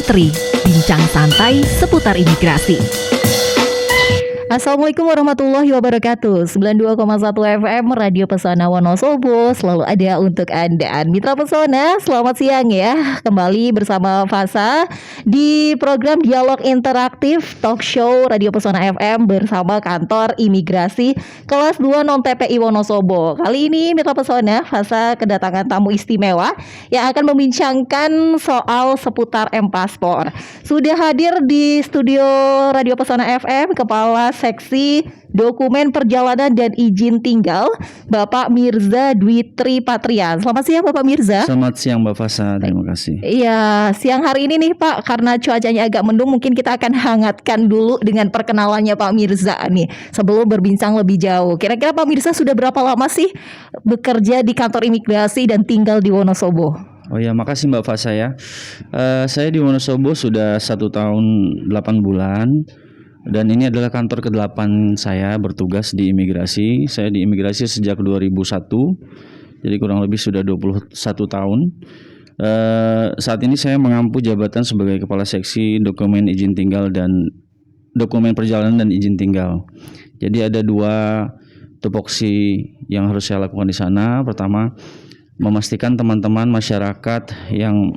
Antri, bincang santai seputar imigrasi. Assalamualaikum warahmatullahi wabarakatuh. 92,1 FM Radio Pesona Wonosobo selalu ada untuk Anda. Mitra Pesona, selamat siang ya. Kembali bersama Fasa di program Dialog Interaktif Talk Show Radio Pesona FM bersama Kantor Imigrasi Kelas 2 Non-TPI Wonosobo. Kali ini Mitra Pesona, Fasa kedatangan tamu istimewa yang akan membincangkan soal seputar M-Paspor. Sudah hadir di studio Radio Pesona FM Kepala Seksi Dokumen Perjalanan dan Izin Tinggal, Bapak Mirza Dwi Tri Patria. Selamat siang Bapak Mirza. Selamat siang Mbak Fasa, terima kasih. Iya, siang hari ini nih Pak, karena cuacanya agak mendung, mungkin kita akan hangatkan dulu dengan perkenalannya Pak Mirza nih sebelum berbincang lebih jauh. Kira-kira Pak Mirza sudah berapa lama sih bekerja di kantor imigrasi dan tinggal di Wonosobo? Oh ya, makasih Mbak Fasa ya. Saya di Wonosobo sudah 1 tahun 8 bulan. Dan ini adalah kantor ke-8 saya bertugas di imigrasi. Saya di imigrasi sejak 2001, jadi kurang lebih sudah 21 tahun. Saat ini saya mengampu jabatan sebagai Kepala Seksi Dokumen Izin Tinggal dan Dokumen Perjalanan dan Izin Tinggal. Jadi ada 2 tupoksi yang harus saya lakukan di sana. Pertama, memastikan teman-teman masyarakat yang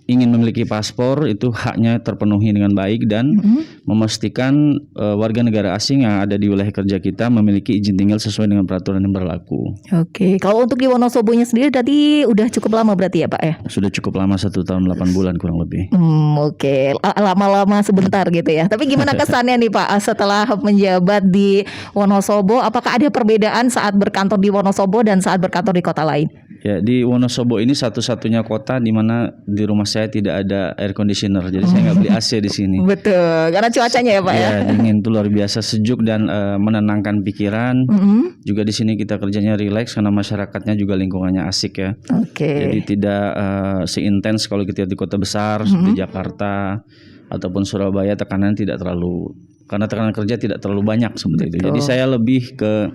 ingin memiliki paspor itu haknya terpenuhi dengan baik dan memastikan warga negara asing yang ada di wilayah kerja kita memiliki izin tinggal sesuai dengan peraturan yang berlaku. Oke, kalau untuk di Wonosobonya sendiri tadi udah cukup lama berarti ya Pak ya? Sudah cukup lama, 1 tahun 8 bulan kurang lebih. Oke, lama-lama sebentar gitu ya. Tapi gimana kesannya nih Pak setelah menjabat di Wonosobo? Apakah ada perbedaan saat berkantor di Wonosobo dan saat berkantor di kota lain? Ya, di Wonosobo ini satu-satunya kota di mana di rumah saya tidak ada air conditioner, jadi saya nggak beli AC di sini. Betul, karena cuacanya ya Pak ya. Ya, dingin tuh luar biasa, sejuk dan menenangkan pikiran. Juga di sini kita kerjanya rileks karena masyarakatnya juga lingkungannya asik ya. Oke. Jadi tidak seintens kalau kita di kota besar seperti Jakarta ataupun Surabaya, tekanan tidak terlalu, karena tekanan kerja tidak terlalu banyak seperti itu. Jadi saya lebih ke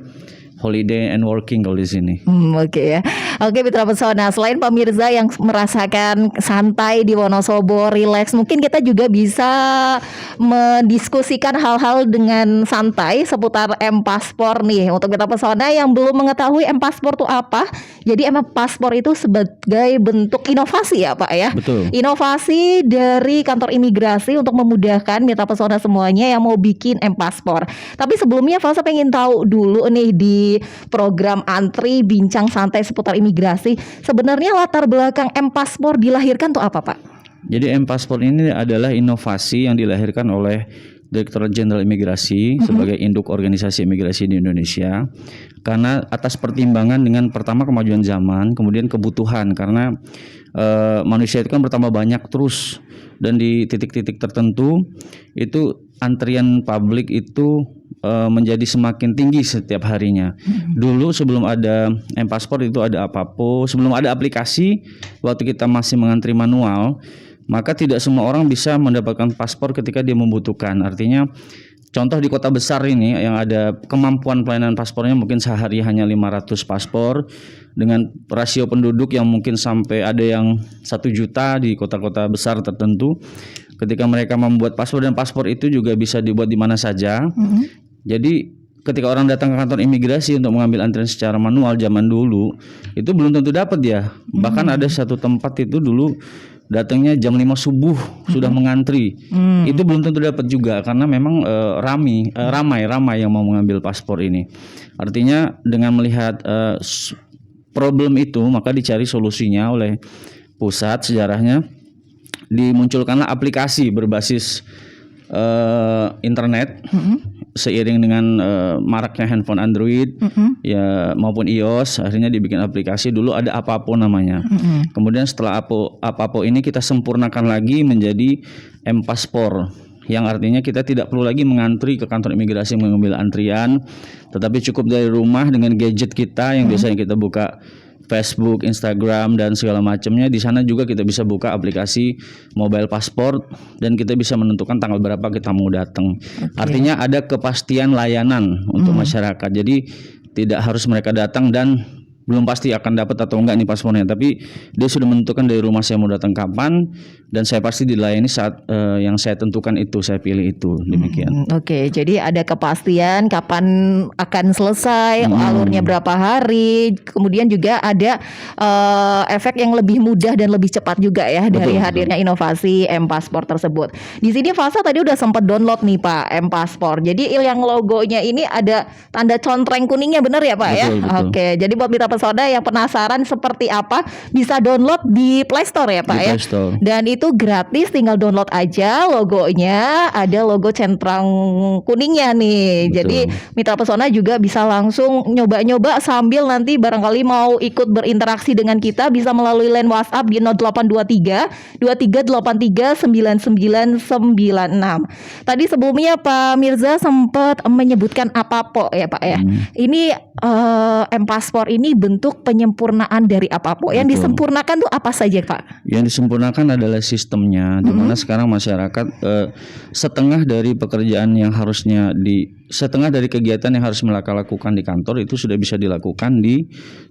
holiday and working kalau di sini. Oke ya. Oke Mitra Pesona, selain Pak Mirza yang merasakan santai di Wonosobo, rileks, mungkin kita juga bisa mendiskusikan hal-hal dengan santai seputar M-Paspor nih. Untuk Mitra Pesona yang belum mengetahui M-Paspor itu apa, jadi M-Paspor itu sebagai bentuk inovasi ya Pak ya. Betul. Inovasi dari kantor imigrasi untuk memudahkan Mitra Pesona semuanya yang mau bikin M-Paspor. Tapi sebelumnya Fasa pengen tahu dulu nih di program Antri Bincang Santai Seputar Imigrasi, sebenarnya latar belakang M-Paspor dilahirkan tuh apa Pak? Jadi M-Paspor ini adalah inovasi yang dilahirkan oleh Direktorat Jenderal Imigrasi sebagai induk organisasi imigrasi di Indonesia, karena atas pertimbangan dengan pertama kemajuan zaman, kemudian kebutuhan, karena manusia itu kan bertambah banyak terus, dan di titik-titik tertentu itu antrian publik itu menjadi semakin tinggi setiap harinya. Dulu sebelum ada M-Paspor itu ada Apapo, sebelum ada aplikasi, waktu kita masih mengantri manual, maka tidak semua orang bisa mendapatkan paspor ketika dia membutuhkan. Artinya contoh di kota besar ini yang ada kemampuan pelayanan paspornya mungkin sehari hanya 500 paspor dengan rasio penduduk yang mungkin sampai ada yang 1 juta di kota-kota besar tertentu. Ketika mereka membuat paspor, dan paspor itu juga bisa dibuat di mana saja. Jadi ketika orang datang ke kantor imigrasi untuk mengambil antrian secara manual zaman dulu, itu belum tentu dapat ya. Bahkan ada satu tempat itu dulu datangnya jam 5 subuh sudah mengantri. Itu belum tentu dapat juga karena memang ramai yang mau mengambil paspor ini. Artinya dengan melihat problem itu, maka dicari solusinya oleh pusat. Sejarahnya dimunculkanlah aplikasi berbasis internet. Seiring dengan maraknya handphone Android ya maupun iOS, akhirnya dibikin aplikasi. Dulu ada Apapo namanya. Kemudian setelah Apapo ini kita sempurnakan lagi menjadi M-Paspor, yang artinya kita tidak perlu lagi mengantri ke kantor imigrasi mengambil antrian, tetapi cukup dari rumah dengan gadget kita yang biasanya kita buka Facebook, Instagram dan segala macamnya. Di sana juga kita bisa buka aplikasi mobile passport dan kita bisa menentukan tanggal berapa kita mau datang. Artinya ada kepastian layanan untuk masyarakat. Jadi tidak harus mereka datang dan belum pasti akan dapat atau enggak nih paspornya, tapi dia sudah menentukan dari rumah saya mau datang kapan, dan saya pasti dilayani saat yang saya tentukan itu, saya pilih itu, demikian. Oke, jadi ada kepastian kapan akan selesai, alurnya berapa hari, kemudian juga ada efek yang lebih mudah dan lebih cepat juga ya dari Betul, hadirnya inovasi M-Paspor tersebut. Di sini Fasa tadi udah sempat download nih Pak M-Paspor. Jadi yang logonya ini ada tanda contreng kuningnya, benar ya Pak ya? Betul. Oke, jadi buat mitra pesona yang penasaran seperti apa, bisa download di Play Store ya Pak Di ya? Play Store. Dan itu gratis, tinggal download aja logonya, ada logo centang kuningnya nih. Betul. Jadi mitra pesona juga bisa langsung nyoba-nyoba sambil nanti barangkali mau ikut berinteraksi dengan kita, bisa melalui line WhatsApp di 0823 2383 9996. Tadi sebelumnya Pak Mirza sempat menyebutkan Apapo ya Pak ya. Ini M-Paspor ini bentuk penyempurnaan dari Apapo. Yang Betul. disempurnakan tuh apa saja Pak? Yang disempurnakan adalah sistemnya, di mana sekarang masyarakat setengah dari pekerjaan yang harusnya setengah dari kegiatan yang harus mereka lakukan di kantor itu sudah bisa dilakukan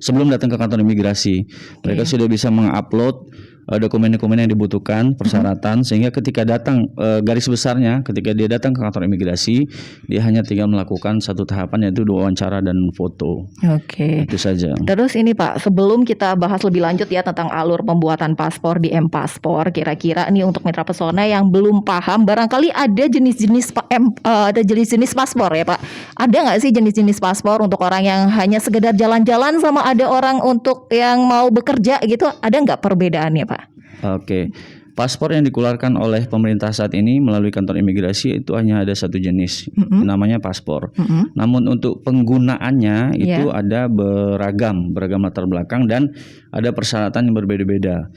sebelum datang ke kantor imigrasi. Mereka sudah bisa mengupload dokumen-dokumen yang dibutuhkan, persyaratan, sehingga ketika datang garis besarnya, ketika dia datang ke kantor imigrasi, dia hanya tinggal melakukan satu tahapan, yaitu wawancara dan foto. Oke. Itu saja. Terus ini Pak, sebelum kita bahas lebih lanjut ya tentang alur pembuatan paspor di M-Paspor, kira-kira nih untuk mitra pesona yang belum paham, barangkali ada jenis-jenis ada jenis-jenis paspor ya Pak. Ada nggak sih jenis-jenis paspor untuk orang yang hanya sekedar jalan-jalan, sama ada orang untuk yang mau bekerja gitu? Ada nggak perbedaannya Pak? Oke. Paspor yang dikeluarkan oleh pemerintah saat ini melalui kantor imigrasi itu hanya ada satu jenis, namanya paspor. Namun untuk penggunaannya itu ada beragam latar belakang dan ada persyaratan yang berbeda-beda.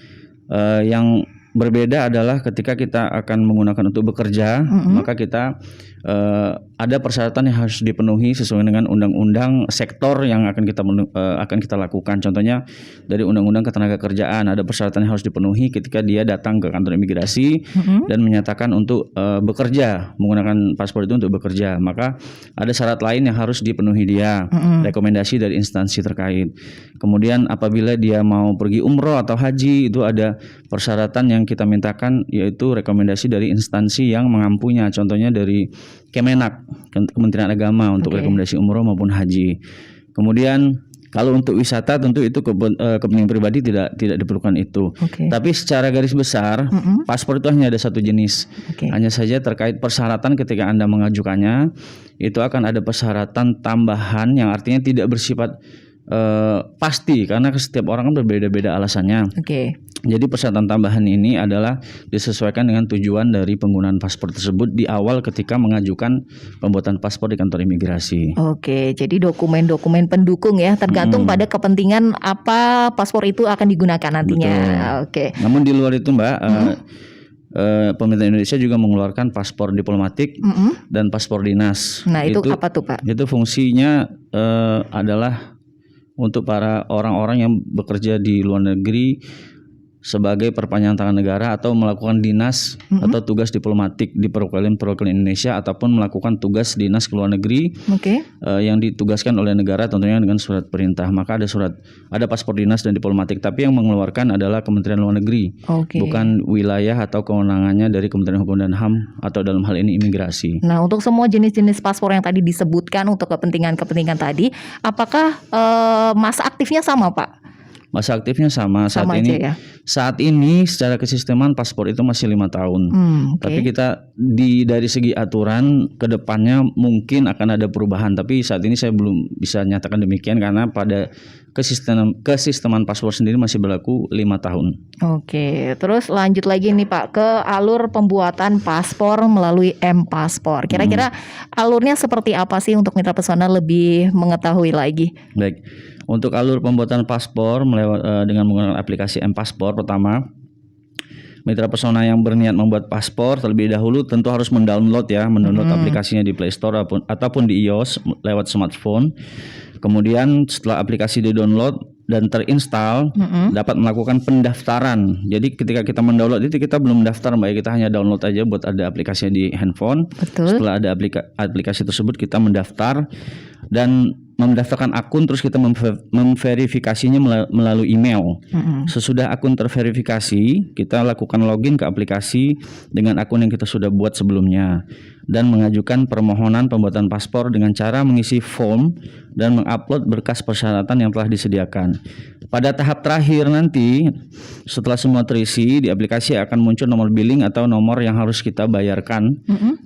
Yang berbeda adalah ketika kita akan menggunakan untuk bekerja, maka kita ada persyaratan yang harus dipenuhi sesuai dengan undang-undang sektor yang akan kita lakukan. Contohnya dari undang-undang ketenagakerjaan ada persyaratan yang harus dipenuhi ketika dia datang ke kantor imigrasi dan menyatakan untuk bekerja, menggunakan paspor itu untuk bekerja. Maka ada syarat lain yang harus dipenuhi dia, rekomendasi dari instansi terkait. Kemudian apabila dia mau pergi umroh atau haji, itu ada persyaratan yang kita mintakan, yaitu rekomendasi dari instansi yang mengampunya. Contohnya dari Kemenak, Kementerian Agama, untuk rekomendasi umroh maupun haji. Kemudian kalau untuk wisata tentu itu kepentingan pribadi tidak diperlukan itu. Tapi secara garis besar paspor itu hanya ada satu jenis. Hanya saja terkait persyaratan ketika Anda mengajukannya, itu akan ada persyaratan tambahan yang artinya tidak bersifat pasti, karena setiap orang kan berbeda-beda alasannya. Jadi persyaratan tambahan ini adalah disesuaikan dengan tujuan dari penggunaan paspor tersebut di awal ketika mengajukan pembuatan paspor di kantor imigrasi. Oke, jadi dokumen-dokumen pendukung ya, tergantung pada kepentingan apa paspor itu akan digunakan nantinya. Oke. Namun di luar itu Mbak, pemerintah Indonesia juga mengeluarkan paspor diplomatik dan paspor dinas. Nah itu apa tuh Pak? Itu fungsinya adalah untuk para orang-orang yang bekerja di luar negeri sebagai perpanjangan tangan negara atau melakukan dinas atau tugas diplomatik di perwakilan Indonesia, ataupun melakukan tugas dinas ke luar negeri yang ditugaskan oleh negara, tentunya dengan surat perintah. Maka ada paspor dinas dan diplomatik, tapi yang mengeluarkan adalah Kementerian Luar Negeri, bukan wilayah atau kewenangannya dari Kementerian Hukum dan HAM atau dalam hal ini imigrasi. Nah, untuk semua jenis-jenis paspor yang tadi disebutkan untuk kepentingan-kepentingan tadi, apakah masa aktifnya sama Pak? Masa aktifnya sama saat ini secara kesisteman paspor itu masih 5 tahun. Tapi kita dari segi aturan ke depannya mungkin akan ada perubahan, tapi saat ini saya belum bisa nyatakan demikian karena pada kesisteman paspor sendiri masih berlaku 5 tahun. Oke, terus lanjut lagi nih Pak ke alur pembuatan paspor melalui M-Paspor. Kira-kira alurnya seperti apa sih untuk mitra pesona lebih mengetahui lagi? Baik. Untuk alur pembuatan paspor dengan menggunakan aplikasi M-Paspor, pertama, mitra pesona yang berniat membuat paspor terlebih dahulu tentu harus mendownload aplikasinya di Play Store ataupun di iOS lewat smartphone. Kemudian setelah aplikasi di-download dan terinstall, dapat melakukan pendaftaran. Jadi ketika kita mendownload itu kita belum daftar Mbak, kita hanya download aja buat ada aplikasinya di handphone. Setelah ada aplikasi tersebut kita mendaftar. dan mendaftarkan akun, terus kita memverifikasinya melalui email. Sesudah akun terverifikasi, kita lakukan login ke aplikasi dengan akun yang kita sudah buat sebelumnya dan mengajukan permohonan pembuatan paspor dengan cara mengisi form dan mengupload berkas persyaratan yang telah disediakan. Pada tahap terakhir nanti, setelah semua terisi, di aplikasi akan muncul nomor billing atau nomor yang harus kita bayarkan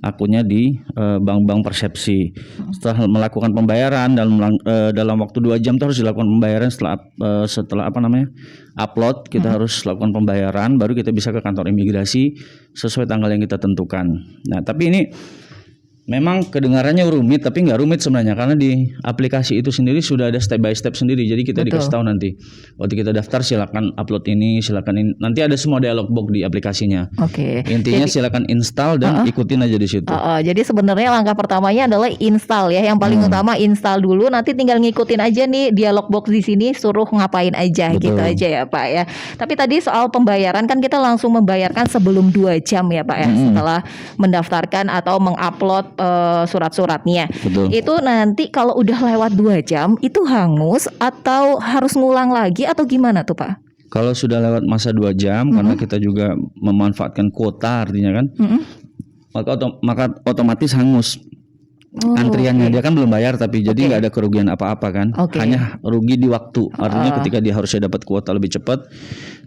akunnya di bank-bank persepsi. Setelah melakukan pembayaran dalam waktu 2 jam itu harus dilakukan pembayaran setelah upload, kita harus lakukan pembayaran, baru kita bisa ke kantor imigrasi sesuai tanggal yang kita tentukan. Nah, tapi ini memang kedengarannya rumit, tapi nggak rumit sebenarnya, karena di aplikasi itu sendiri sudah ada step by step sendiri. Jadi kita dikasih tahu nanti waktu kita daftar silakan upload ini, silakan ini. Nanti ada semua dialog box di aplikasinya. Intinya silakan install dan ikutin aja di situ. Jadi sebenarnya langkah pertamanya adalah install ya. Yang paling utama install dulu, nanti tinggal ngikutin aja nih dialog box di sini suruh ngapain aja. Gitu aja ya Pak ya. Tapi tadi soal pembayaran kan kita langsung membayarkan sebelum 2 jam ya Pak ya, setelah mendaftarkan atau mengupload surat-suratnya. Itu nanti kalau udah lewat 2 jam itu hangus atau harus ngulang lagi atau gimana tuh Pak? Kalau sudah lewat masa 2 jam, karena kita juga memanfaatkan kuota artinya kan, maka otomatis hangus. Antriannya dia kan belum bayar, tapi jadi nggak ada kerugian apa-apa kan, hanya rugi di waktu. Artinya ketika dia harusnya dapat kuota lebih cepat,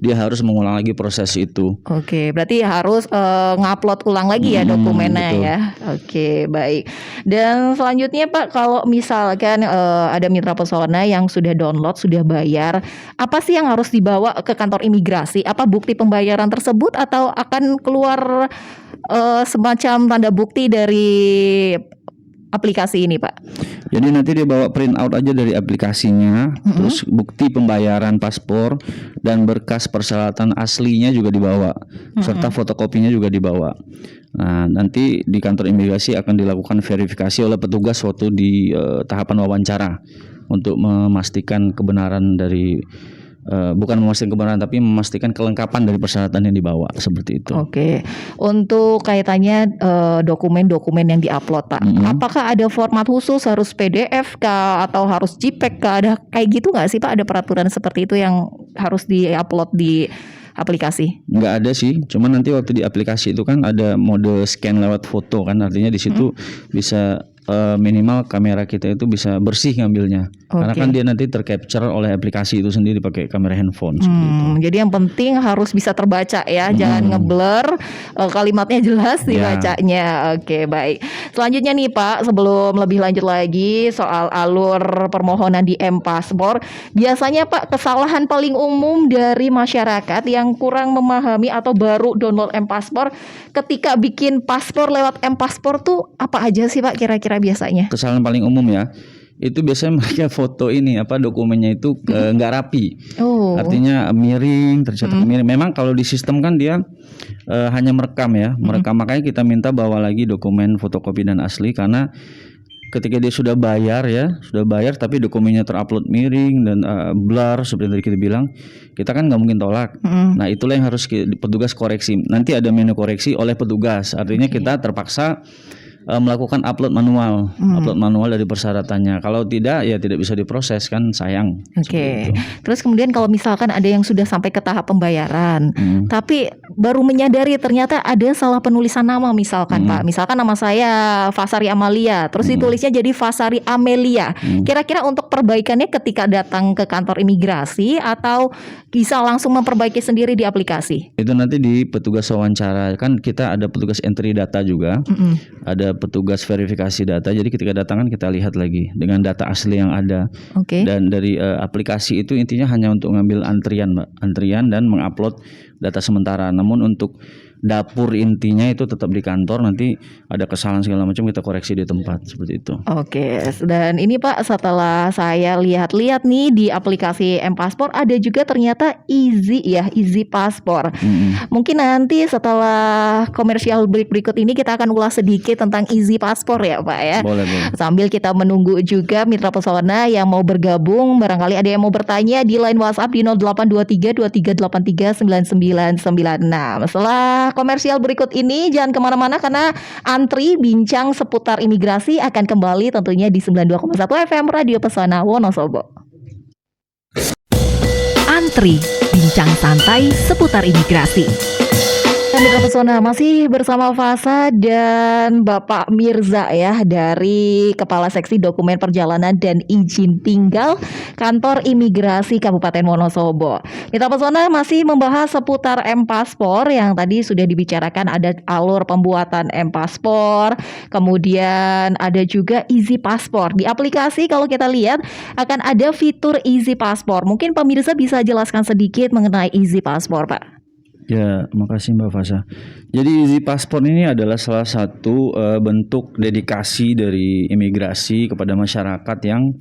dia harus mengulang lagi proses itu. Berarti harus ngupload ulang lagi ya dokumennya ya. Baik. Dan selanjutnya Pak, kalau misalkan ada mitra pesona yang sudah download, sudah bayar, apa sih yang harus dibawa ke kantor imigrasi? Apa bukti pembayaran tersebut atau akan keluar semacam tanda bukti dari aplikasi ini Pak? Jadi nanti dia bawa print out aja dari aplikasinya, terus bukti pembayaran paspor dan berkas persyaratan aslinya juga dibawa, serta fotokopinya juga dibawa. Nah, nanti di kantor imigrasi akan dilakukan verifikasi oleh petugas waktu di tahapan wawancara untuk memastikan kebenaran dari bukan memastikan kebenaran, tapi memastikan kelengkapan dari persyaratan yang dibawa, seperti itu. Untuk kaitannya dokumen-dokumen yang diupload Pak, apakah ada format khusus, harus PDF kah atau harus JPEG kah? Ada kayak gitu nggak sih Pak? Ada peraturan seperti itu yang harus diupload di aplikasi? Nggak ada sih, cuman nanti waktu di aplikasi itu kan ada mode scan lewat foto kan, artinya di situ bisa minimal kamera kita itu bisa bersih ngambilnya, karena kan dia nanti tercapture oleh aplikasi itu sendiri pakai kamera handphone. Jadi yang penting harus bisa terbaca ya, jangan ngeblur, kalimatnya jelas dibacanya. Baik. Selanjutnya nih Pak, sebelum lebih lanjut lagi soal alur permohonan di M-Paspor, biasanya Pak kesalahan paling umum dari masyarakat yang kurang memahami atau baru download M-Paspor ketika bikin paspor lewat M-Paspor tuh apa aja sih Pak kira-kira biasanya? Kesalahan paling umum ya, itu biasanya mereka foto ini dokumennya itu nggak rapi. Artinya miring, tercetak miring. Memang kalau di sistem kan dia hanya merekam ya, makanya kita minta bawa lagi dokumen fotokopi dan asli, karena ketika dia sudah bayar tapi dokumennya terupload miring dan blur seperti yang tadi kita bilang, kita kan nggak mungkin tolak. Nah, itulah yang harus petugas koreksi. Nanti ada menu koreksi oleh petugas, artinya kita terpaksa melakukan upload manual dari persyaratannya. Kalau tidak ya tidak bisa diproses kan, sayang. Terus kemudian kalau misalkan ada yang sudah sampai ke tahap pembayaran, tapi baru menyadari ternyata ada salah penulisan nama misalkan Pak. Misalkan nama saya Fasari Amalia, terus ditulisnya jadi Fasari Amelia. Kira-kira untuk perbaikannya ketika datang ke kantor imigrasi atau bisa langsung memperbaiki sendiri di aplikasi? Itu nanti di petugas wawancara, kan kita ada petugas entry data juga. Ada petugas verifikasi data, jadi ketika datangan kita lihat lagi dengan data asli yang ada. Dan dari aplikasi itu intinya hanya untuk ngambil antrian dan mengupload data sementara. Namun untuk dapur intinya itu tetap di kantor, nanti ada kesalahan segala macam kita koreksi di tempat, seperti itu. Dan ini Pak, setelah saya lihat-lihat nih di aplikasi M-Paspor ada juga ternyata Easy Paspor. Mungkin nanti setelah komersial break berikut ini kita akan ulas sedikit tentang Easy Paspor ya Pak ya. Boleh. Sambil kita menunggu juga mitra pesona yang mau bergabung, barangkali ada yang mau bertanya di line WhatsApp di 0823 2383 99 996. Setelah komersial berikut ini jangan kemana-mana karena antri bincang seputar imigrasi akan kembali tentunya di 92,1 FM Radio Pesona Wonosobo. Antri, bincang santai seputar imigrasi. Mitra Pesona masih bersama Fasa dan Bapak Mirza ya dari Kepala Seksi Dokumen Perjalanan dan Izin Tinggal Kantor Imigrasi Kabupaten Wonosobo. Mitra Pesona masih membahas seputar M-Paspor yang tadi sudah dibicarakan, ada alur pembuatan M-Paspor, kemudian ada juga Easy Paspor. Di aplikasi kalau kita lihat akan ada fitur Easy Paspor. Mungkin Pak Mirza bisa jelaskan sedikit mengenai Easy Paspor, Pak. Ya, makasih Mbak Fasa. Jadi Easy Passport ini adalah salah satu bentuk dedikasi dari imigrasi kepada masyarakat yang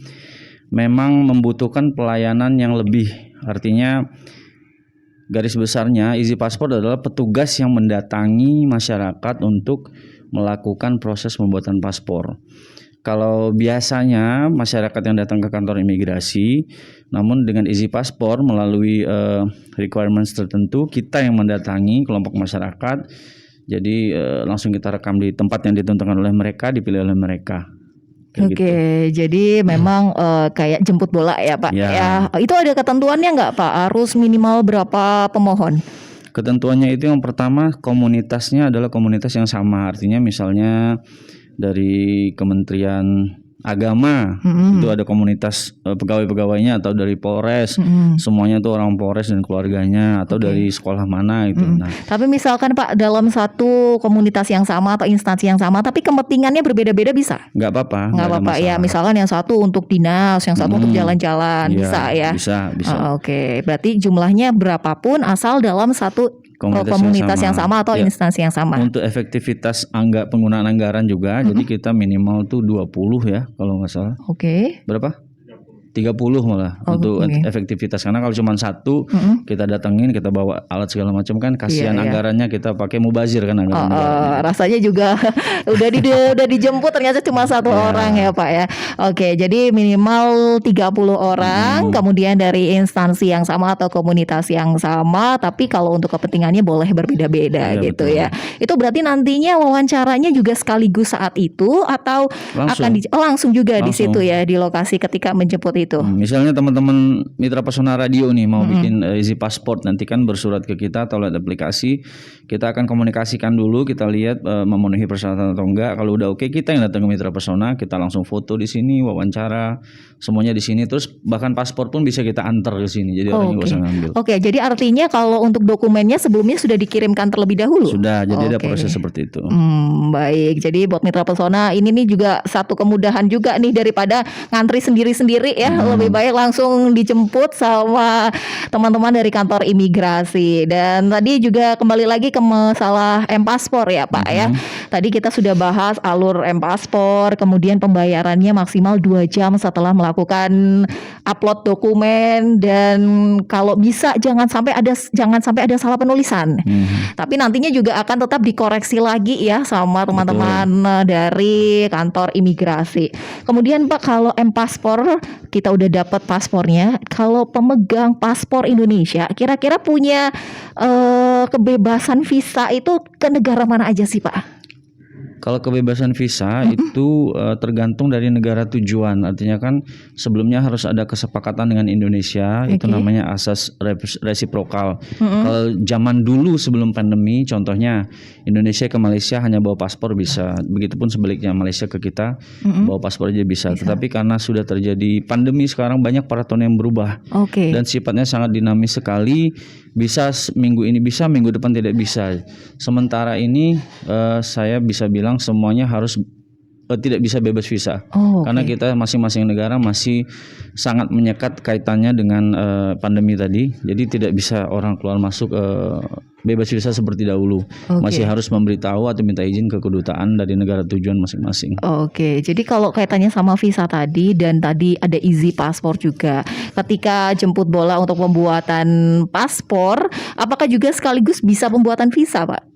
memang membutuhkan pelayanan yang lebih. Artinya garis besarnya Easy Passport adalah petugas yang mendatangi masyarakat untuk melakukan proses pembuatan paspor. Kalau biasanya masyarakat yang datang ke kantor imigrasi, namun dengan Easy Passport melalui requirements tertentu, kita yang mendatangi kelompok masyarakat. Jadi langsung kita rekam di tempat yang ditentukan oleh mereka, dipilih oleh mereka. Oke, Gitu. jadi memang kayak jemput bola ya Pak. Ya. Itu ada ketentuannya nggak Pak? Harus minimal berapa pemohon? Ketentuannya itu yang pertama, komunitasnya adalah komunitas yang sama. Artinya misalnya dari Kementerian Agama itu ada komunitas pegawai-pegawainya, atau dari Polres semuanya itu orang Polres dan keluarganya, atau dari sekolah mana itu. Nah, Tapi misalkan Pak dalam satu komunitas yang sama atau instansi yang sama, tapi kepentingannya berbeda-beda bisa? nggak apa-apa, Nggak ada apa-apa ya. masalah. Misalkan yang satu untuk dinas, yang satu untuk jalan-jalan, Iya, bisa ya? Bisa. Oke, berarti jumlahnya berapapun asal dalam satu komunitas yang sama atau Ya. instansi yang sama. Untuk efektivitas penggunaan anggaran juga, jadi kita minimal tuh 20 ya kalau nggak salah. Oke. Berapa? 30 malah Oh, untuk oke. efektivitas, karena kalau cuma satu kita datengin, kita bawa alat segala macam kan kasihan Iya. anggarannya, kita pakai mubazir kan anggaran negaranya. Rasanya juga udah dijemput ternyata cuma satu orang ya Pak ya. Oke, jadi minimal 30 orang, kemudian dari instansi yang sama atau komunitas yang sama, tapi kalau untuk kepentingannya boleh berbeda-beda Iya, gitu betul. ya. Itu berarti nantinya wawancaranya juga sekaligus saat itu atau Langsung. akan langsung juga di Langsung. situ ya, di lokasi ketika menjemput itu. Misalnya teman-teman Mitra Pesona Radio nih mau bikin Easy Passport, nanti kan bersurat ke kita atau lewat aplikasi, kita akan komunikasikan dulu, kita lihat memenuhi persyaratan atau enggak. Kalau udah oke, kita yang datang ke Mitra Pesona, kita langsung foto di sini, wawancara, semuanya di sini, terus bahkan paspor pun bisa kita antar ke sini, jadi orangnya nggak usah ngambil. Oke, jadi artinya kalau untuk dokumennya sebelumnya sudah dikirimkan terlebih dahulu. Sudah, jadi ada Oke. proses seperti itu. Baik, jadi buat Mitra Pesona ini nih juga satu kemudahan juga nih daripada ngantri sendiri-sendiri ya, lebih baik langsung dijemput sama teman-teman dari kantor imigrasi. Dan tadi juga kembali lagi ke masalah M-Paspor ya Pak ya. Tadi kita sudah bahas alur M-Paspor, kemudian pembayarannya maksimal 2 jam setelah melakukan upload dokumen, dan kalau bisa jangan sampai ada salah penulisan. Tapi nantinya juga akan tetap dikoreksi lagi ya sama teman-teman dari kantor imigrasi. Kemudian Pak, kalau M-Paspor kita udah dapat paspornya, kalau pemegang paspor Indonesia kira-kira punya kebebasan visa itu ke negara mana aja sih Pak? Kalau kebebasan visa itu tergantung dari negara tujuan. Artinya kan sebelumnya harus ada kesepakatan dengan Indonesia, itu namanya asas resiprokal. Kalau zaman dulu sebelum pandemi, contohnya Indonesia ke Malaysia hanya bawa paspor bisa. Begitupun sebaliknya, Malaysia ke kita bawa paspor aja bisa. Tetapi karena sudah terjadi pandemi sekarang, banyak peraturan yang berubah. Oke. Dan sifatnya sangat dinamis sekali. Bisa minggu ini bisa, minggu depan tidak bisa. Sementara ini saya bisa bilang semuanya harus tidak bisa bebas visa. Karena kita masing-masing negara masih sangat menyekat kaitannya dengan pandemi tadi. Jadi tidak bisa orang keluar masuk bebas visa seperti dahulu. Masih harus memberitahu atau minta izin ke kedutaan dari negara tujuan masing-masing. Oke, jadi kalau kaitannya sama visa tadi dan tadi ada Easy Paspor juga, ketika jemput bola untuk pembuatan paspor, apakah juga sekaligus bisa pembuatan visa, Pak?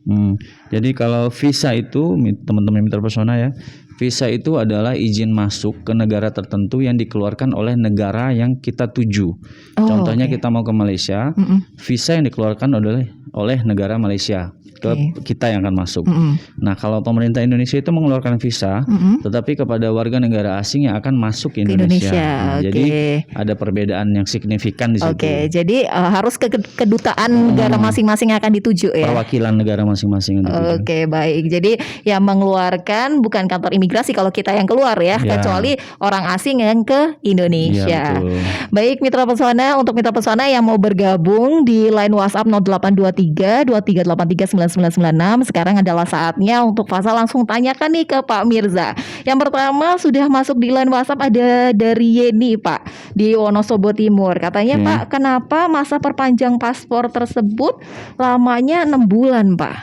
Jadi kalau visa itu teman-teman Mitra Pesona ya, Visa itu adalah izin masuk ke negara tertentu yang dikeluarkan oleh negara yang kita tuju. Contohnya oke. kita mau ke Malaysia, visa yang dikeluarkan oleh negara Malaysia ke kita yang akan masuk. Nah, kalau pemerintah Indonesia itu mengeluarkan visa, tetapi kepada warga negara asing yang akan masuk ke Indonesia. Nah, Oke. jadi ada perbedaan yang signifikan di situ. Oke, jadi harus ke kedutaan negara masing-masing yang akan dituju ya. Perwakilan negara masing-masing yang dituju. Oke, baik. Jadi yang mengeluarkan bukan kantor imigrasi kalau kita yang keluar ya, Ya. kecuali orang asing yang ke Indonesia. Iya, betul. Baik Mitra Pesona, untuk Mitra Pesona yang mau bergabung di line WhatsApp 0823 2383 9996, sekarang adalah saatnya untuk Fasa langsung tanyakan nih ke Pak Mirza. Yang pertama sudah masuk di line WhatsApp ada dari Yeni Pak di Wonosobo Timur. Katanya Pak, kenapa masa perpanjang paspor tersebut lamanya 6 bulan Pak?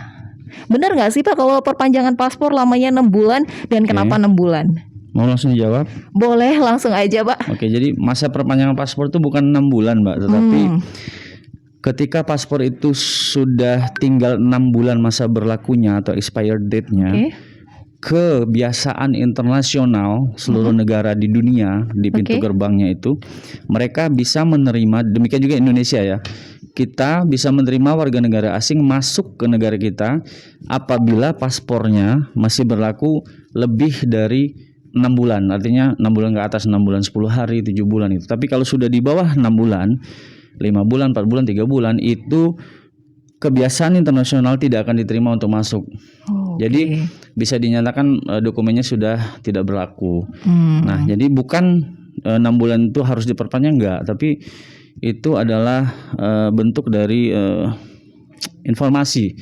Benar nggak sih Pak kalau perpanjangan paspor lamanya 6 bulan dan kenapa 6 bulan? Mau langsung dijawab? Boleh langsung aja Pak. Oke, jadi masa perpanjangan paspor itu bukan 6 bulan, Mbak, tetapi ketika paspor itu sudah tinggal 6 bulan masa berlakunya atau expired date-nya, kebiasaan internasional seluruh negara di dunia di pintu gerbangnya itu, mereka bisa menerima, demikian juga Indonesia ya. Kita bisa menerima warga negara asing masuk ke negara kita apabila paspornya masih berlaku lebih dari 6 bulan, artinya 6 bulan ke atas, 6 bulan, 10 hari, 7 bulan itu. Tapi kalau sudah di bawah 6 bulan, 5 bulan, 4 bulan, 3 bulan, itu kebiasaan internasional tidak akan diterima untuk masuk. Jadi bisa dinyatakan dokumennya sudah tidak berlaku. Nah, jadi bukan 6 bulan itu harus diperpanjang, enggak, tapi itu adalah bentuk dari informasi.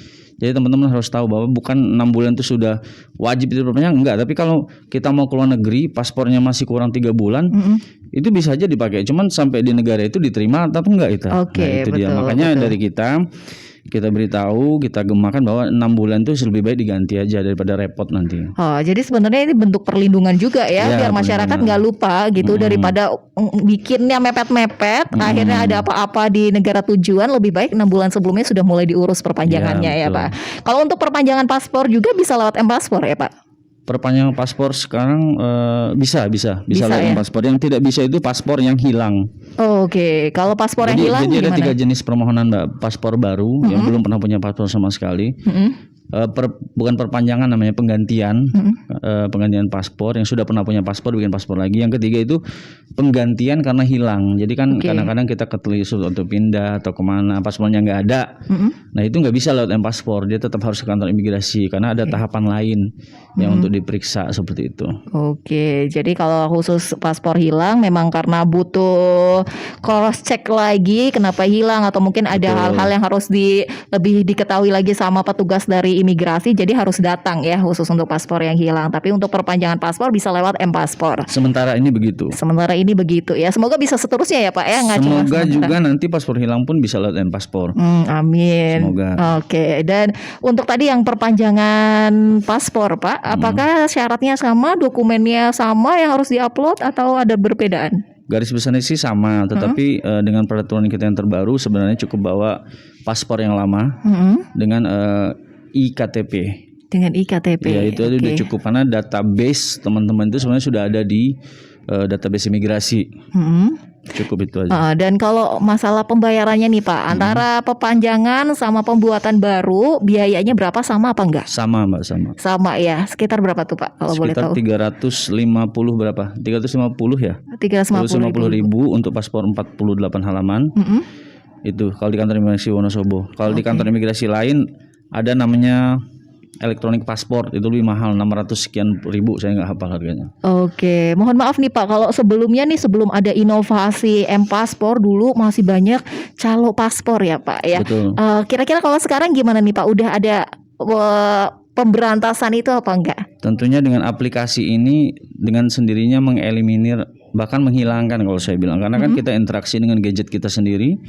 Jadi teman-teman harus tahu bahwa bukan 6 bulan itu sudah wajib diperpanjang, enggak. Tapi kalau kita mau keluar negeri, paspornya masih kurang 3 bulan, itu bisa aja dipakai. Cuman sampai di negara itu diterima atau enggak itu. Oke, Nah, itu dia. betul, Makanya betul. dari kita beritahu, kita gemakan bahwa 6 bulan itu lebih baik diganti aja daripada repot nanti. Oh, jadi sebenarnya ini bentuk perlindungan juga ya, Ya, biar masyarakat benar. nggak lupa gitu daripada bikinnya mepet-mepet, akhirnya ada apa-apa di negara tujuan, lebih baik 6 bulan sebelumnya sudah mulai diurus perpanjangannya ya, Ya, betul. Pak. Kalau untuk perpanjangan paspor juga bisa lewat M-Paspor ya, Pak? Perpanjangan paspor sekarang bisa Bisa lewat ya? paspor. Yang tidak bisa itu paspor yang hilang. Oke, kalau paspor yang hilang Jadi ada gimana? 3 jenis permohonan, Mbak. Paspor baru yang belum pernah punya paspor sama sekali. Bukan perpanjangan, namanya penggantian. Penggantian paspor yang sudah pernah punya paspor bikin paspor lagi. Yang ketiga itu penggantian karena hilang. Jadi kan kadang-kadang kita ketelisur untuk pindah atau kemana, paspornya nggak ada. Nah, itu nggak bisa lewat M-Paspor. Dia tetap harus ke kantor imigrasi karena ada tahapan lain yang untuk diperiksa seperti itu. Oke, jadi kalau khusus paspor hilang memang karena butuh cross check lagi kenapa hilang atau mungkin ada hal-hal yang harus lebih diketahui lagi sama petugas dari imigrasi, jadi harus datang ya khusus untuk paspor yang hilang. Tapi untuk perpanjangan paspor bisa lewat M-Paspor. Sementara ini begitu. Sementara ini begitu ya. Semoga bisa seterusnya ya Pak ya. Nggak cuma Semoga sementara. juga nanti paspor hilang pun bisa lewat M-Paspor. Amin. Semoga. Oke, dan untuk tadi yang perpanjangan paspor Pak, apakah syaratnya sama, dokumennya sama yang harus diupload atau ada perbedaan? Garis besarnya sih sama, tetapi dengan peraturan kita yang terbaru sebenarnya cukup bawa paspor yang lama dengan iktp. Dengan iktp. Ya, itu Oke. udah cukup karena database teman-teman itu sebenarnya sudah ada di database imigrasi. Cukup itu aja. Dan kalau masalah pembayarannya nih Pak, antara perpanjangan sama pembuatan baru biayanya berapa, sama apa enggak? Sama, Mbak, sama. Sama ya, sekitar berapa tuh Pak kalau boleh Sekitar tahu? 350 berapa? 350 ya? 350 ribu untuk paspor 48 halaman. Itu kalau di kantor imigrasi Wonosobo. Kalau di kantor imigrasi lain ada namanya elektronik paspor, itu lebih mahal, 600 sekian ribu, saya nggak hafal harganya. Oke, mohon maaf nih Pak, kalau sebelumnya nih sebelum ada inovasi M-Paspor dulu masih banyak calo paspor ya Pak ya. Betul. Kira-kira kalau sekarang gimana nih Pak? Udah ada pemberantasan itu apa enggak? Tentunya dengan aplikasi ini dengan sendirinya mengeliminir bahkan menghilangkan kalau saya bilang, karena kan kita interaksi dengan gadget kita sendiri,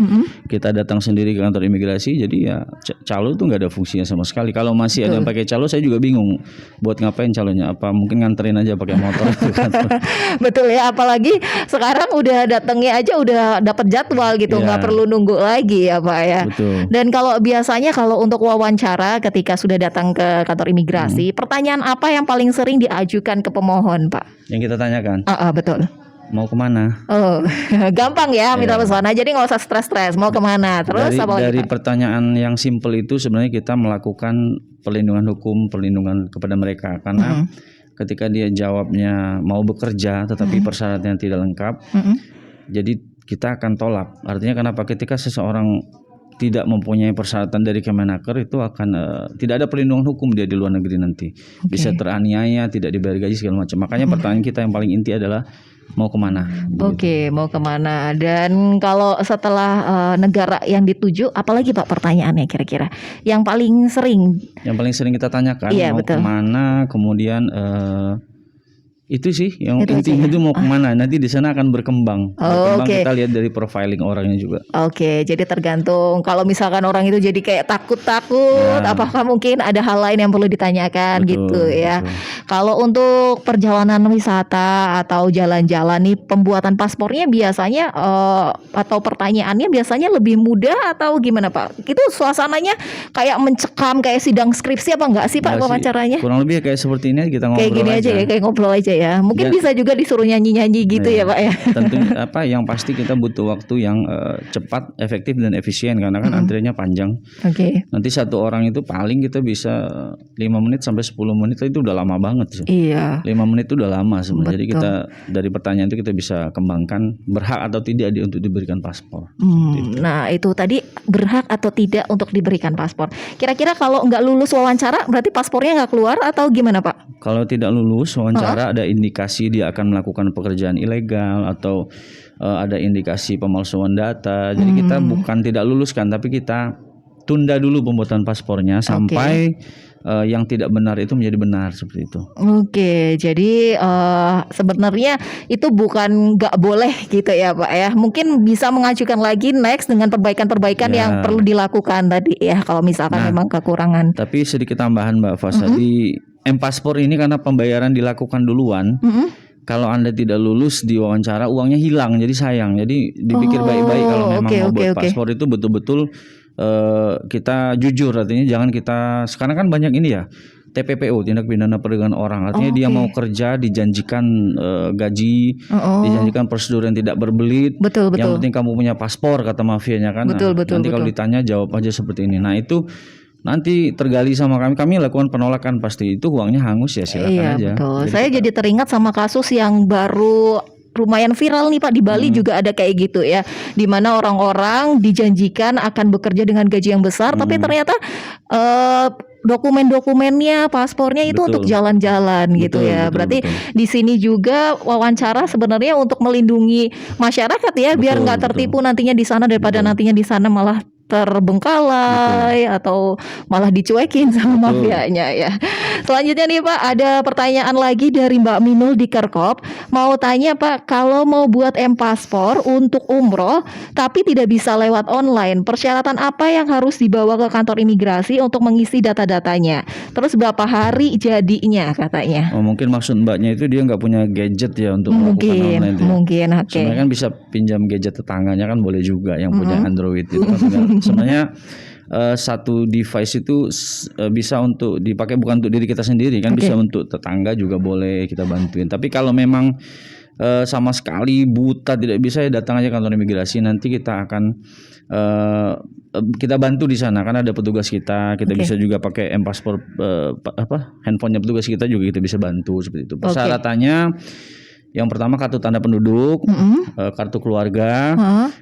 kita datang sendiri ke kantor imigrasi, jadi ya calo itu nggak ada fungsinya sama sekali. Kalau masih ada yang pakai calo, saya juga bingung buat ngapain calonya, apa mungkin nganterin aja pakai motor ke kantor. Betul ya, apalagi sekarang udah datangnya aja udah dapat jadwal gitu, nggak perlu nunggu lagi ya Pak ya. Betul. Dan kalau biasanya kalau untuk wawancara ketika sudah datang ke kantor imigrasi, pertanyaan apa yang paling sering diajukan ke pemohon Pak? Yang kita tanyakan, Betul. mau kemana? Oh, gampang ya mitra pesona. Jadi nggak usah stres-stres. Mau kemana? Terus apa lagi, dari Pak? pertanyaan yang simpel itu sebenarnya kita melakukan perlindungan hukum, perlindungan kepada mereka, karena ketika dia jawabnya mau bekerja tetapi persyaratannya tidak lengkap, jadi kita akan tolak. Artinya kenapa? Ketika seseorang tidak mempunyai persyaratan dari Kemenaker, itu akan tidak ada perlindungan hukum dia di luar negeri nanti. Bisa teraniaya, tidak dibayar gaji segala macam. Makanya pertanyaan kita yang paling inti adalah mau kemana? Oke, mau kemana? Dan kalau setelah negara yang dituju, apalagi Pak pertanyaannya kira-kira yang paling sering? Yang paling sering kita tanyakan mau betul. kemana, kemudian itu sih yang Itu intinya aja ya? itu mau kemana. Nanti di sana akan berkembang. Kita lihat dari profiling orangnya juga. Oke, jadi tergantung. Kalau misalkan orang itu jadi kayak takut-takut, apakah mungkin ada hal lain yang perlu ditanyakan gitu ya? Kalau untuk perjalanan wisata atau jalan-jalan nih, pembuatan paspornya biasanya atau pertanyaannya biasanya lebih mudah atau gimana Pak? Itu suasananya kayak mencekam kayak sidang skripsi apa enggak sih Pak wawancaranya? Kurang lebih kayak seperti ini kita ngobrol kayak gini aja ya, kayak ngobrol aja ya. Mungkin bisa juga disuruh nyanyi-nyanyi gitu ya Pak ya. Tentunya yang pasti kita butuh waktu yang cepat, efektif dan efisien, karena kan antriannya panjang. Nanti satu orang itu paling kita bisa 5 menit sampai 10 menit, itu udah lama banget sih. 5 menit itu udah lama sebenarnya. Jadi kita dari pertanyaan itu kita bisa kembangkan berhak atau tidak dia untuk diberikan paspor. Nah itu tadi berhak atau tidak untuk diberikan paspor. Kira-kira kalau nggak lulus wawancara berarti paspornya nggak keluar atau gimana Pak? Kalau tidak lulus wawancara, ada indikasi dia akan melakukan pekerjaan ilegal atau ada indikasi pemalsuan data. Jadi kita bukan tidak luluskan, tapi kita tunda dulu pembuatan paspornya sampai yang tidak benar itu menjadi benar, seperti itu. Jadi sebenarnya itu bukan nggak boleh gitu ya Pak ya. Mungkin bisa mengajukan lagi next dengan perbaikan-perbaikan yang perlu dilakukan tadi ya. Kalau misalkan memang kekurangan. Tapi sedikit tambahan Mbak Fasa, di M-Paspor ini karena pembayaran dilakukan duluan. Kalau Anda tidak lulus di wawancara, uangnya hilang, jadi sayang. Jadi dipikir baik-baik kalau memang mau buat paspor itu betul-betul kita jujur. Artinya jangan kita, sekarang kan banyak ini ya, TPPO, tindak pidana perdagangan orang. Artinya dia mau kerja dijanjikan gaji, dijanjikan prosedur yang tidak berbelit. Yang penting kamu punya paspor, kata mafianya kan. Nanti kalau ditanya jawab aja seperti ini. Nah itu nanti tergali sama kami lakukan penolakan, pasti itu uangnya hangus ya, silakan aja. Betul. Saya jadi teringat sama kasus yang baru lumayan viral nih Pak, di Bali juga ada kayak gitu ya, di mana orang-orang dijanjikan akan bekerja dengan gaji yang besar, tapi ternyata dokumen-dokumennya, paspornya itu untuk jalan-jalan gitu ya. Berarti di sini juga wawancara sebenarnya untuk melindungi masyarakat ya, biar nggak tertipu nantinya di sana, daripada nantinya di sana malah terbengkalai atau malah dicuekin sama mafianya ya. Selanjutnya nih Pak, ada pertanyaan lagi dari Mbak Minul di Kerkop. Mau tanya Pak, kalau mau buat M-Paspor untuk umroh tapi tidak bisa lewat online, persyaratan apa yang harus dibawa ke kantor imigrasi untuk mengisi data-datanya? Terus berapa hari jadinya katanya? Mungkin maksud Mbaknya itu dia nggak punya gadget ya untuk melakukan online itu. Mungkin. Sebenarnya kan bisa pinjam gadget tetangganya kan, boleh juga yang punya Android itu. Sebenarnya satu device itu bisa untuk dipakai bukan untuk diri kita sendiri kan, bisa untuk tetangga juga boleh kita bantuin. Tapi kalau memang sama sekali buta tidak bisa, ya datang aja kantor imigrasi, nanti kita akan kita bantu di sana kan, ada petugas kita bisa juga pakai M-Paspor handphonenya petugas kita juga kita bisa bantu seperti itu. Persyaratannya yang pertama kartu tanda penduduk, kartu keluarga.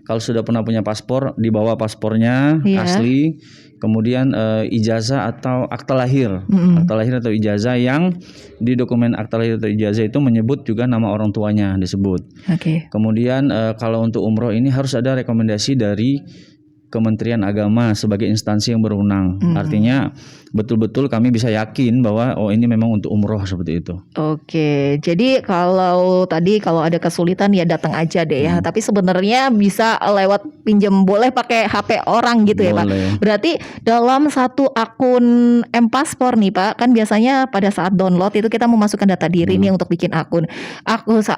Kalau sudah pernah punya paspor, dibawa paspornya asli. Kemudian ijazah atau akta lahir, akta lahir atau ijazah yang di dokumen akta lahir atau ijazah itu menyebut juga nama orang tuanya disebut. Kemudian kalau untuk umroh ini harus ada rekomendasi dari Kementerian Agama sebagai instansi yang berwenang. Artinya betul-betul kami bisa yakin bahwa oh ini memang untuk umroh seperti itu. Oke, jadi kalau ada kesulitan ya datang aja deh ya. Tapi sebenarnya bisa lewat pinjam, boleh pakai HP orang gitu ya Pak. Boleh. Berarti dalam satu akun M-Paspor nih Pak, kan biasanya pada saat download itu kita memasukkan data diri nih untuk bikin akun.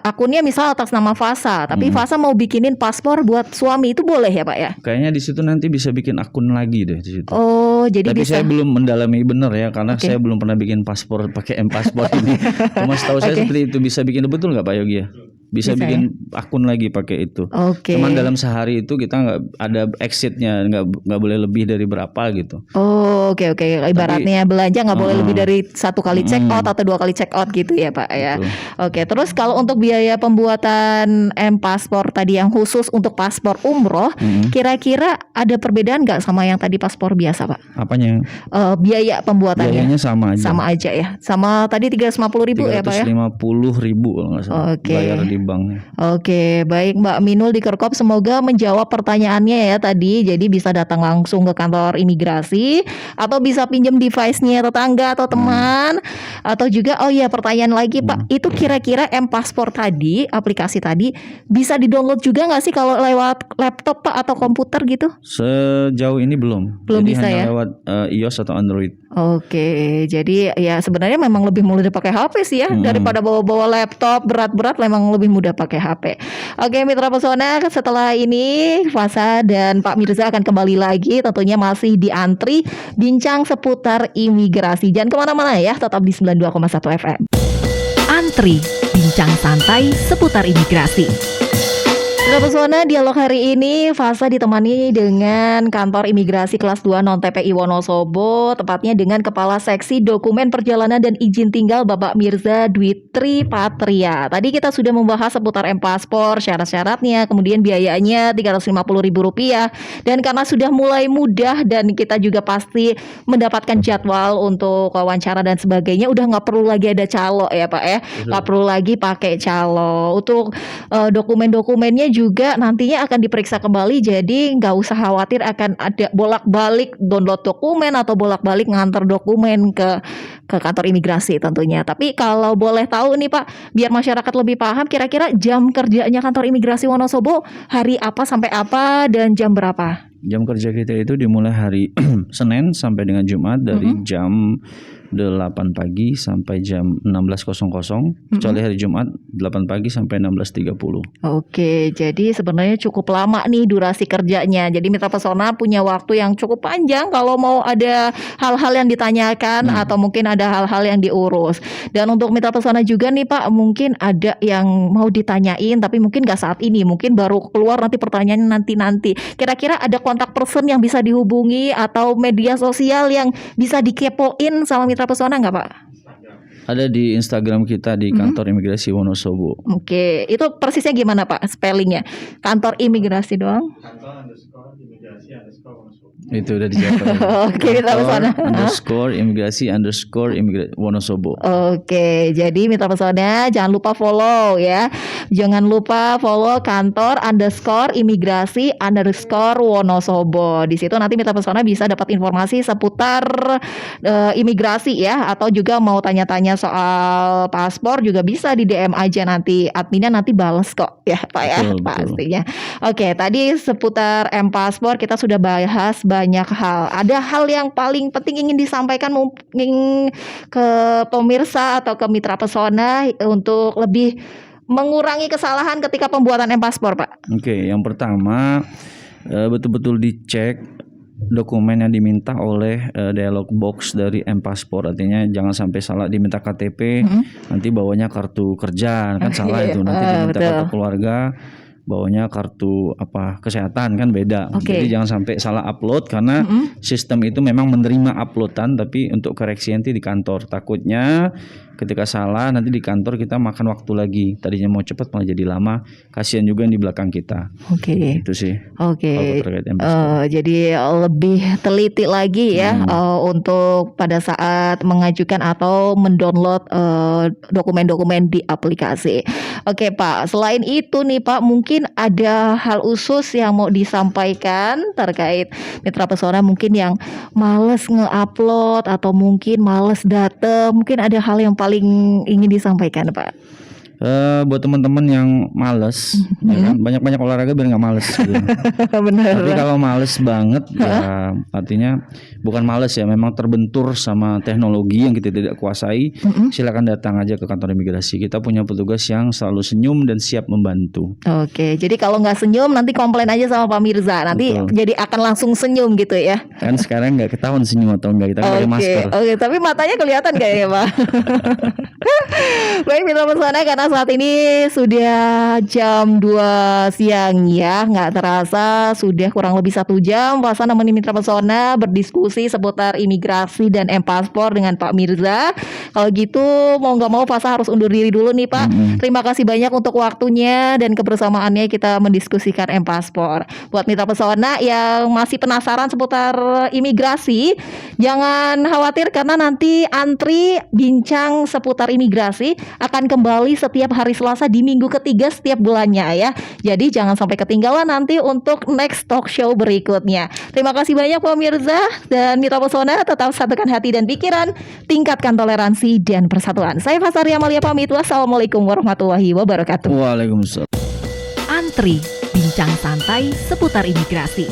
Akunnya misal atas nama Fasa, tapi Fasa mau bikinin paspor buat suami, itu boleh ya Pak ya? Kayaknya di situ nanti bisa bikin akun lagi deh di situ. Oh, jadi Tapi bisa. saya belum mendalami benar ya, karena saya belum pernah bikin paspor pakai M-Paspor ini. Cuma setahu saya seperti itu, bisa bikin, betul nggak Pak Yogi ya? Bisa bikin akun lagi pakai itu. Oke. Cuman dalam sehari itu kita nggak ada exitnya, nggak boleh lebih dari berapa gitu. Oh, oke. Ibaratnya belanja nggak boleh lebih dari 1 kali check out atau 2 kali check out gitu ya Pak ya. Betul. Oke, terus kalau untuk biaya pembuatan M-Paspor tadi yang khusus untuk paspor umroh, kira-kira ada perbedaan nggak sama yang tadi paspor biasa Pak? Apanya? Biaya pembuatannya? Biayanya sama aja. Sama aja ya. Sama tadi 350.000 ya Pak ya? 350.000 kalau nggak salah. Oke. Bayar di bank. Oke, baik Mbak Minul di Kerkop, semoga menjawab pertanyaannya ya tadi. Jadi bisa datang langsung ke kantor imigrasi atau bisa pinjam device-nya tetangga atau teman, atau juga pertanyaan lagi Pak, itu kira-kira M-Paspor tadi, aplikasi tadi bisa di-download juga nggak sih kalau lewat laptop Pak atau komputer gitu? Sejauh ini belum. Belum Jadi bisa hanya ya? lewat iOS atau Android. Oke, jadi ya sebenarnya memang lebih mudah pakai HP sih ya, daripada bawa-bawa laptop berat-berat, memang lebih mudah pakai HP. Oke Mitra Pesona, setelah ini Fasa dan Pak Mirza akan kembali lagi, tentunya masih di Antri bincang seputar imigrasi. Jangan kemana-mana ya, tetap di 92,1 FM. Antri, bincang santai seputar imigrasi. Mitra Pesona, dialog hari ini Fasa ditemani dengan kantor imigrasi kelas 2 non TPI Wonosobo, tepatnya dengan Kepala Seksi Dokumen Perjalanan dan Izin Tinggal Bapak Mirza Dwitri Patria. Tadi kita sudah membahas seputar M-Paspor, syarat-syaratnya, kemudian biayanya Rp350.000, dan karena sudah mulai mudah dan kita juga pasti mendapatkan jadwal untuk wawancara dan sebagainya, udah nggak perlu lagi ada calo ya Pak ya, nggak perlu lagi pakai calo. Untuk dokumen-dokumennya juga nantinya akan diperiksa kembali, jadi nggak usah khawatir akan ada bolak-balik download dokumen atau bolak-balik ngantar dokumen ke kantor imigrasi tentunya. Tapi kalau boleh tahu nih Pak, biar masyarakat lebih paham, kira-kira jam kerjanya kantor imigrasi Wonosobo hari apa sampai apa dan jam berapa? Jam kerja kita itu dimulai hari Senin sampai dengan Jumat dari jam 8 pagi sampai jam 16.00, kecuali hari Jumat 8 pagi sampai 16.30. Oke, jadi sebenarnya cukup lama nih durasi kerjanya. Jadi Mitra Pesona punya waktu yang cukup panjang kalau mau ada hal-hal yang ditanyakan atau mungkin ada hal-hal yang diurus. Dan untuk Mitra Pesona juga nih Pak, mungkin ada yang mau ditanyain tapi mungkin gak saat ini, mungkin baru keluar nanti pertanyaannya nanti. Kira-kira ada kontak person yang bisa dihubungi atau media sosial yang bisa dikepoin sama Mitra Pesona nggak Pak? Ada di Instagram kita di kantor imigrasi Wonosobo. Oke, itu persisnya gimana Pak spellingnya? Kantor imigrasi doang? Itu udah dijawab. Oke, Mitra Pesona. _imigrasi Wonosobo. Oke, jadi Mitra Pesona jangan lupa follow ya. Jangan lupa follow kantor _imigrasi _Wonosobo. Di situ nanti Mitra Pesona bisa dapat informasi seputar imigrasi ya, atau juga mau tanya-tanya soal paspor juga bisa di DM aja, nanti adminnya nanti bales kok ya Pak ya, Betul. pastinya. Oke, tadi seputar M-Paspor kita sudah bahas banyak hal. Ada hal yang paling penting ingin disampaikan mungkin ke pemirsa atau ke Mitra Pesona untuk lebih mengurangi kesalahan ketika pembuatan M-Paspor Pak? Oke, yang pertama betul-betul dicek dokumen yang diminta oleh dialog box dari M-Paspor. Artinya jangan sampai salah diminta KTP, nanti bawanya kartu kerja, kan salah itu. Nanti diminta kartu keluarga, bawanya kartu kesehatan, kan beda. Jadi jangan sampai salah upload, karena sistem itu memang menerima uploadan, tapi untuk koreksi nanti di kantor. Takutnya ketika salah nanti di kantor kita makan waktu lagi. Tadinya mau cepat malah jadi lama. Kasihan juga yang di belakang kita. Oke. Itu sih. Oke. Kalau terkait M-Paspor. Jadi lebih teliti lagi ya untuk pada saat mengajukan atau mendownload dokumen-dokumen di aplikasi. Oke Pak, selain itu nih Pak, mungkin mungkin ada hal khusus yang mau disampaikan terkait Mitra Pesona mungkin yang males nge-upload atau mungkin males datang, mungkin ada hal yang paling ingin disampaikan, Pak? Buat teman-teman yang males, ya kan, banyak-banyak olahraga biar nggak males gitu. Bener. Tapi kalau males banget, ya artinya bukan males ya, memang terbentur sama teknologi yang kita tidak kuasai. Silakan datang aja ke kantor imigrasi. Kita punya petugas yang selalu senyum dan siap membantu. Oke, jadi kalau nggak senyum nanti komplain aja sama Pak Mirza, nanti Betul. jadi akan langsung senyum gitu ya. Kan sekarang nggak ketahuan senyum atau enggak, kita pakai masker. Oke, tapi matanya kelihatan kayaknya, Pak. Baik, Mitra Pesona, karena saat ini sudah jam 2 siang ya, nggak terasa sudah kurang lebih 1 jam Fasa nemenin Mitra Pesona berdiskusi seputar imigrasi dan M-Paspor dengan Pak Mirza. Kalau gitu mau nggak mau Fasa harus undur diri dulu nih, Pak. Terima kasih banyak untuk waktunya dan kebersamaannya kita mendiskusikan M-Paspor. Buat Mitra Pesona yang masih penasaran seputar imigrasi, jangan khawatir karena nanti antri bincang seputar imigrasi akan kembali setiap hari Selasa di minggu ketiga setiap bulannya ya. Jadi jangan sampai ketinggalan nanti untuk next talk show berikutnya. Terima kasih banyak Pak Mirza dan Mitra Pesona, tetap satukan hati dan pikiran, tingkatkan toleransi dan persatuan. Saya Fasari Amalia pamit. Wassalamualaikum warahmatullahi wabarakatuh. Waalaikumsalam. Antri, bincang santai seputar imigrasi.